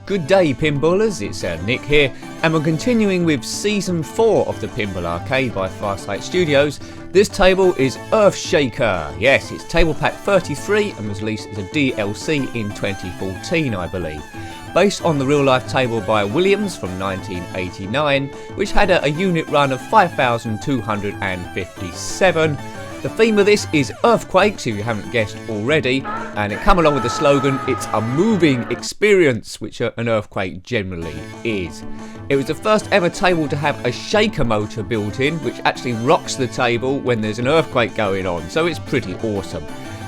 Good day pinballers, it's Nick here, and we're continuing with Season 4 of the Pinball Arcade by Farsight Studios. This table is Earthshaker. Yes, it's table pack 33 and was released as a DLC in 2014, I believe. Based on the real life table by Williams from 1989, which had a unit run of 5,257. The theme of this is earthquakes, if you haven't guessed already, and it come along with the slogan, it's a moving experience, which an earthquake generally is. It was the first ever table to have a shaker motor built in, which actually rocks the table when there's an earthquake going on, so it's pretty awesome.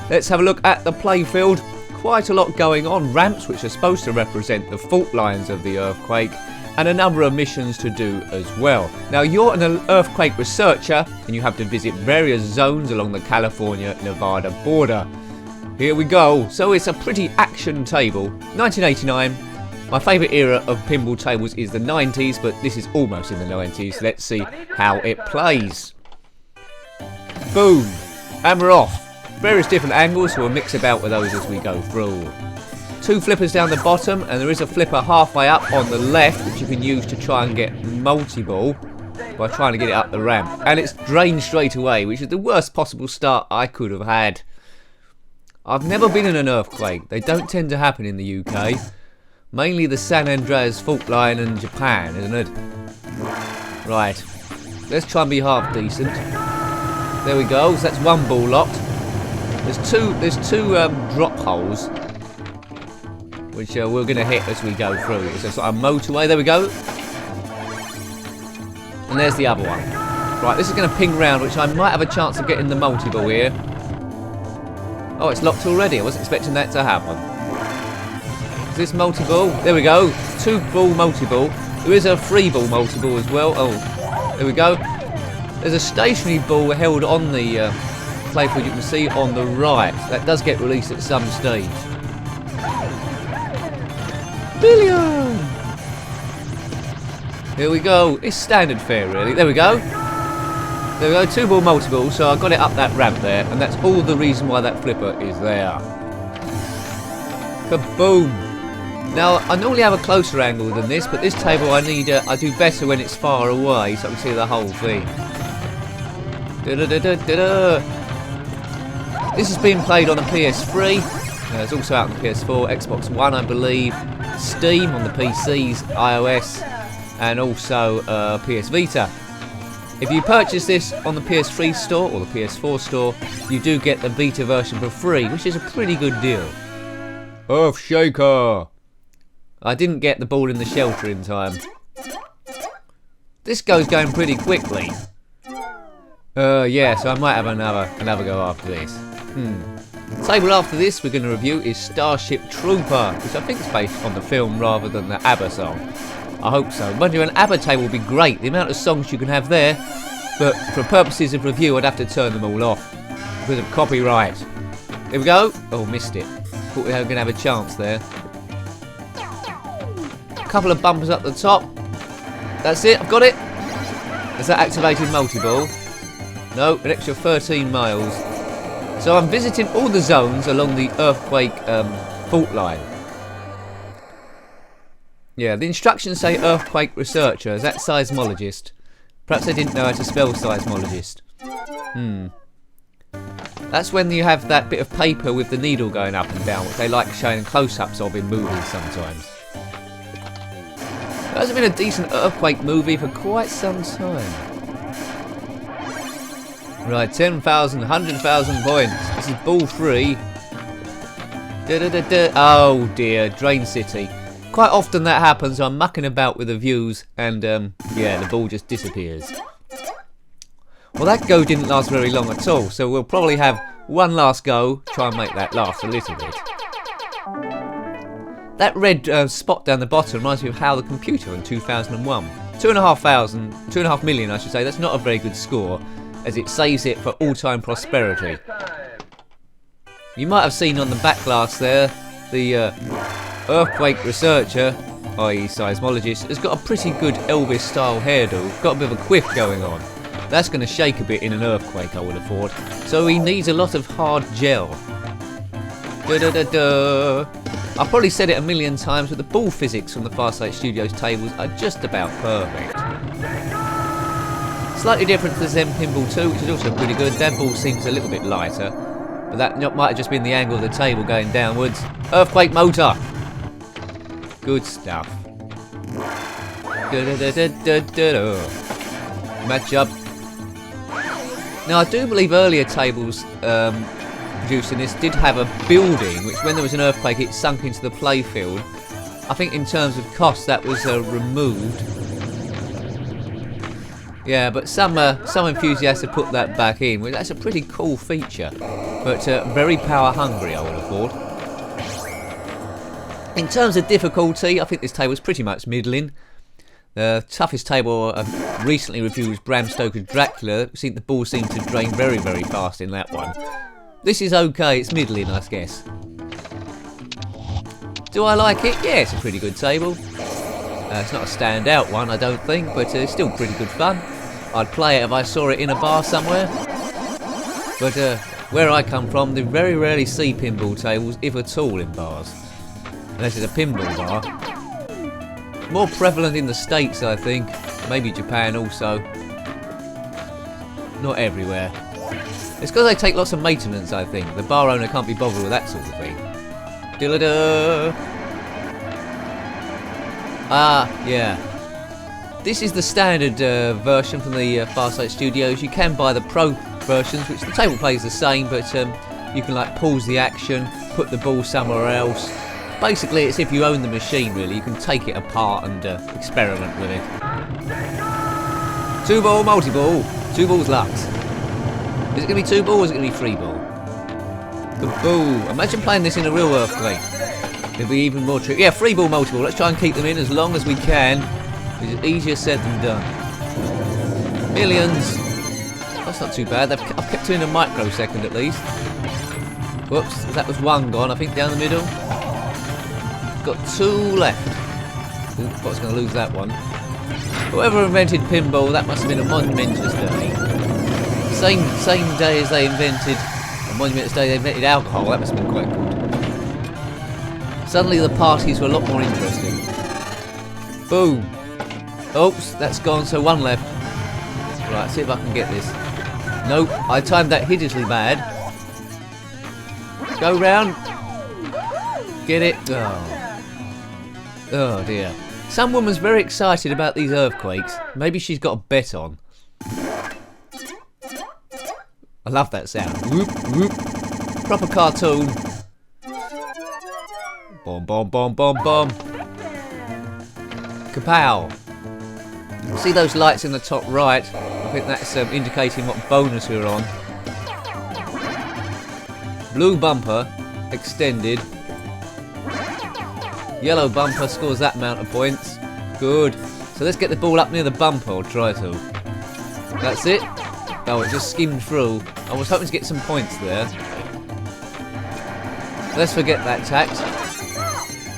Let's have a look at the playfield. Quite a lot going on, ramps which are supposed to represent the fault lines of the earthquake, and a number of missions to do as well. Now you're an earthquake researcher and you have to visit various zones along the California-Nevada border. Here we go. So it's a pretty action table. 1989. My favourite era of pinball tables is the 90s, but this is almost in the 90s. Let's see how it plays. Boom. And we're off. Various different angles, so we'll mix about with those as we go through. Two flippers down the bottom, and there is a flipper halfway up on the left which you can use to try and get multi-ball by trying to get it up the ramp, and it's drained straight away, which is the worst possible start I could have had. I've never been in an earthquake. They don't tend to happen in the UK, mainly the San Andreas fault line and Japan, isn't it? Right, let's try and be half decent. There we go. So that's one ball locked. There's two drop holes which we're going to hit as we go through. So it's like a motorway. There we go. And there's the other one. Right, this is going to ping round, which I might have a chance of getting the multi-ball here. Oh, it's locked already. I wasn't expecting that to happen. Is this multi-ball? There we go. Two ball multi-ball. There is a free ball multi-ball as well. Oh, there we go. There's a stationary ball held on the playfield, you can see on the right. That does get released at some stage. Billion! Here we go. It's standard fare, really. There we go. There we go. Two ball multi-ball, so I got it up that ramp there, and that's all the reason why that flipper is there. Kaboom! Now, I normally have a closer angle than this, but this table I do better when it's far away, so I can see the whole thing. Da-da-da-da-da-da. This is being played on a PS3. It's also out on the PS4, Xbox One, I believe, Steam on the PCs, iOS, and also PS Vita. If you purchase this on the PS3 store or the PS4 store, you do get the Vita version for free, which is a pretty good deal. Earthshaker! I didn't get the ball in the shelter in time. This goes going pretty quickly. Yeah, so I might have another go after this. The table after this we're going to review is Starship Trooper, which I think is based on the film rather than the ABBA song. I hope so. Mind you, an ABBA table would be great, the amount of songs you can have there, but for purposes of review I'd have to turn them all off because of copyright. Here we go. Oh, missed it. Thought we were going to have a chance there. A couple of bumpers up the top. That's it, I've got it. Is that activated multi-ball? No, an extra 13 miles. So I'm visiting all the zones along the earthquake fault line. Yeah, the instructions say earthquake researcher. Is that seismologist? Perhaps I didn't know how to spell seismologist. That's when you have that bit of paper with the needle going up and down, which they like showing close-ups of in movies sometimes. There hasn't been a decent earthquake movie for quite some time. Right, 10,000, 100,000 points. This is ball 3. Oh dear, Drain City. Quite often that happens. I'm mucking about with the views and yeah, the ball just disappears. Well, that go didn't last very long at all, so we'll probably have one last go, try and make that last a little bit. That red spot down the bottom reminds me of HAL the Computer in 2001. 2.5 million, I should say. That's not a very good score, as it saves it for all-time prosperity. You might have seen on the back glass there, the earthquake researcher, i.e. seismologist, has got a pretty good Elvis-style hairdo, got a bit of a quiff going on. That's going to shake a bit in an earthquake, I would have thought. So he needs a lot of hard gel. Da da da da. I've probably said it a million times, but the ball physics from the Farsight Studios tables are just about perfect. Slightly different to the Zen Pinball 2, which is also pretty good. That ball seems a little bit lighter, but that might have just been the angle of the table going downwards. Earthquake motor. Good stuff. Da da da da da da. Match up. Now I do believe earlier tables producing this did have a building which, when there was an earthquake, it sunk into the playfield. I think in terms of cost that was removed. Yeah, but some enthusiasts have put that back in. Well, that's a pretty cool feature, but very power hungry, I would have thought. In terms of difficulty, I think this table is pretty much middling. The toughest table I've recently reviewed was Bram Stoker's Dracula. The ball seemed to drain very, very fast in that one. This is okay, it's middling, I guess. Do I like it? Yeah, it's a pretty good table. It's not a standout one, I don't think, but it's still pretty good fun. I'd play it if I saw it in a bar somewhere. But where I come from, they very rarely see pinball tables, if at all, in bars. Unless it's a pinball bar. More prevalent in the States, I think. Maybe Japan also. Not everywhere. It's because they take lots of maintenance, I think. The bar owner can't be bothered with that sort of thing. Diddle-da. Ah, yeah. This is the standard version from the Farsight Studios. You can buy the Pro versions, which the table plays the same, but you can like pause the action, put the ball somewhere else. Basically, it's if you own the machine, really. You can take it apart and experiment with it. 2-ball, multi-ball. 2 balls lux. Is it going to be 2-ball or is it going to be 3-ball? Kaboom. Imagine playing this in a real earthquake. It'll be even more tricky. Yeah, 3-ball, multi-ball. Let's try and keep them in as long as we can. It's easier said than done. Millions. That's not too bad. I've kept it in a microsecond at least. Whoops. That was 1 gone, I think, down the middle. Got 2 left. Ooh, I was going to lose that one. Whoever invented pinball, that must have been a monumentous day. Same day as they invented, a monumentous day they invented alcohol. That must have been quite good. Suddenly the parties were a lot more interesting. Boom. Oops, that's gone, so 1 left. Right, see if I can get this. Nope, I timed that hideously bad. Go round. Get it. Oh dear. Some woman's very excited about these earthquakes. Maybe she's got a bet on. I love that sound. Whoop, whoop. Proper cartoon. Bomb, bomb, bomb, bomb, bomb. Kapow. See those lights in the top right? I think that's indicating what bonus we're on. Blue bumper. Extended. Yellow bumper scores that amount of points. Good. So let's get the ball up near the bumper, or try to. That's it. Oh, it just skimmed through. I was hoping to get some points there. Let's forget that tact.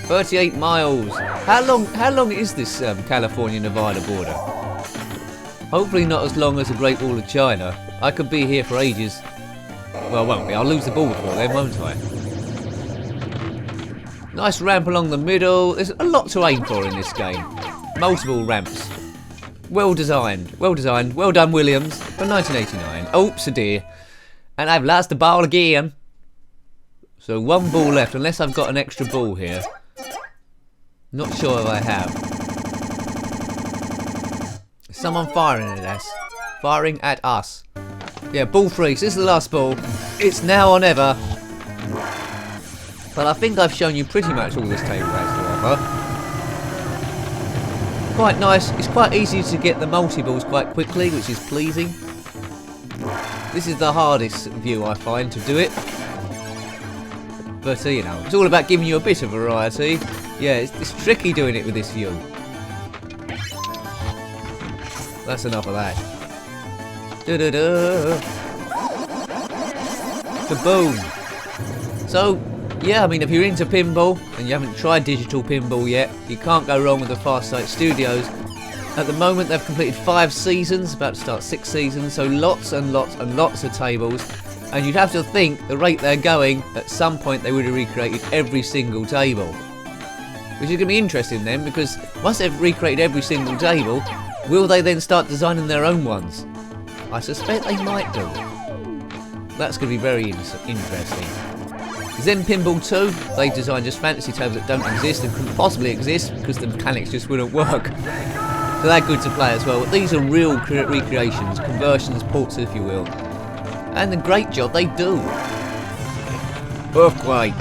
38 miles. How long is this California-Nevada border? Hopefully not as long as the Great Wall of China. I could be here for ages. Well, I won't be. I'll lose the ball before then, won't I? Nice ramp along the middle. There's a lot to aim for in this game. Multiple ramps. Well designed. Well designed. Well done, Williams, for 1989. Oops, a dear. And I've lost the ball again. So 1 ball left, unless I've got an extra ball here. Not sure if I have. Someone firing at us. Firing at us. Yeah, ball 3. So this is the last ball. It's now or never. But I think I've shown you pretty much all this table has to offer. Quite nice. It's quite easy to get the multi-balls quite quickly, which is pleasing. This is the hardest view I find to do it. But you know, it's all about giving you a bit of variety. Yeah, it's tricky doing it with this view. That's enough of that. Da-da-da. Kaboom. So, yeah, I mean, if you're into pinball and you haven't tried digital pinball yet, you can't go wrong with the Farsight Studios. At the moment, they've completed 5 seasons, about to start 6 seasons, so lots and lots and lots of tables. And you'd have to think, the rate they're going, at some point they would have recreated every single table. Which is going to be interesting then, because once they've recreated every single table, will they then start designing their own ones? I suspect they might do. That's going to be very interesting. Zen Pinball 2, they designed just fantasy tables that don't exist and couldn't possibly exist because the mechanics just wouldn't work. So they're good to play as well. But these are real recreations, conversions, ports if you will. And a great job they do. Earthquake.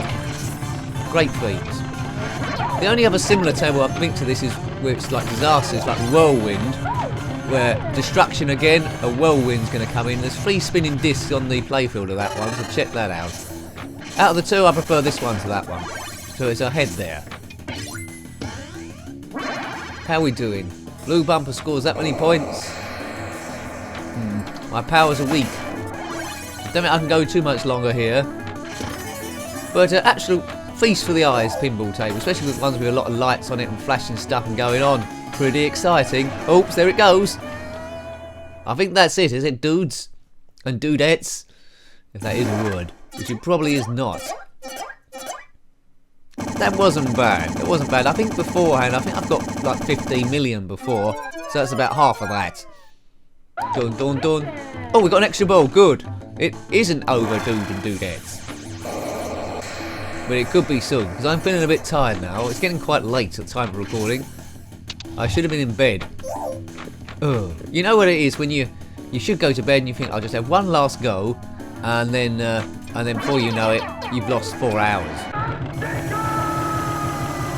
Great feats. The only other similar table I think to this is where it's like disasters, like Whirlwind, where destruction again, a whirlwind's going to come in. There's 3 spinning discs on the playfield of that one, so check that out. Out of the 2, I prefer this one to that one. So it's ahead there. How are we doing? Blue bumper scores that many points. My powers are weak. Don't think I can go too much longer here. But actual feast for the eyes pinball table, especially with ones with a lot of lights on it and flashing stuff and going on. Pretty exciting. Oops, there it goes. I think that's it, is it, dudes? And dudettes? If that is a word. Which it probably is not. That wasn't bad. That wasn't bad. I think beforehand, I think I've got like 15 million before. So that's about half of that. Dun dun dun. Oh, we got an extra ball. Good. It isn't over, dude and dudettes. But it could be soon, because I'm feeling a bit tired now. It's getting quite late at the time of recording. I should have been in bed. Ugh. You know what it is when you should go to bed and you think I'll just have one last go, and then before you know it, you've lost 4 hours.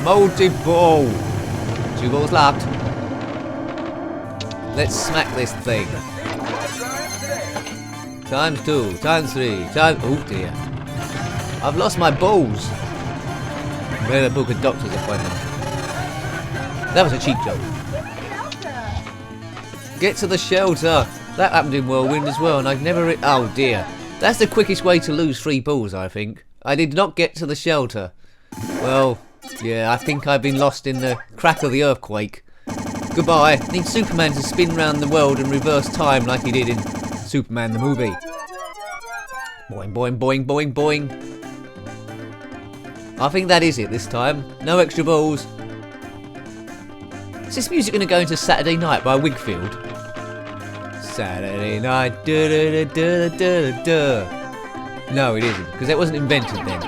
Multi-ball. 2 balls locked. Let's smack this thing. Times 2, times 3, times... Oh dear. I've lost my balls. Better book a doctor's appointment. That was a cheap joke. Get to the shelter. That happened in Whirlwind as well, and I've never... Oh dear. That's the quickest way to lose 3 balls, I think. I did not get to the shelter. Well, yeah, I think I've been lost in the crack of the earthquake. Goodbye. Need Superman to spin round the world and reverse time like he did in Superman the movie. Boing, boing, boing, boing, boing. I think that is it this time. No extra balls. Is this music going to go into Saturday Night by Wigfield? Saturday night, da da da da da da. No, it isn't, because it wasn't invented then.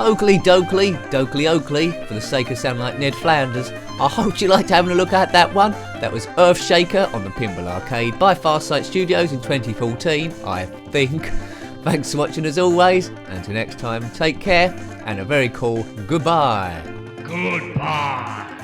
Oakley dokley, dokley oakley, for the sake of sounding like Ned Flanders. I hope you liked having a look at that one. That was Earthshaker on the Pinball Arcade by Farsight Studios in 2014, I think. Thanks for watching as always, and until next time, take care, and a very cool goodbye. Goodbye.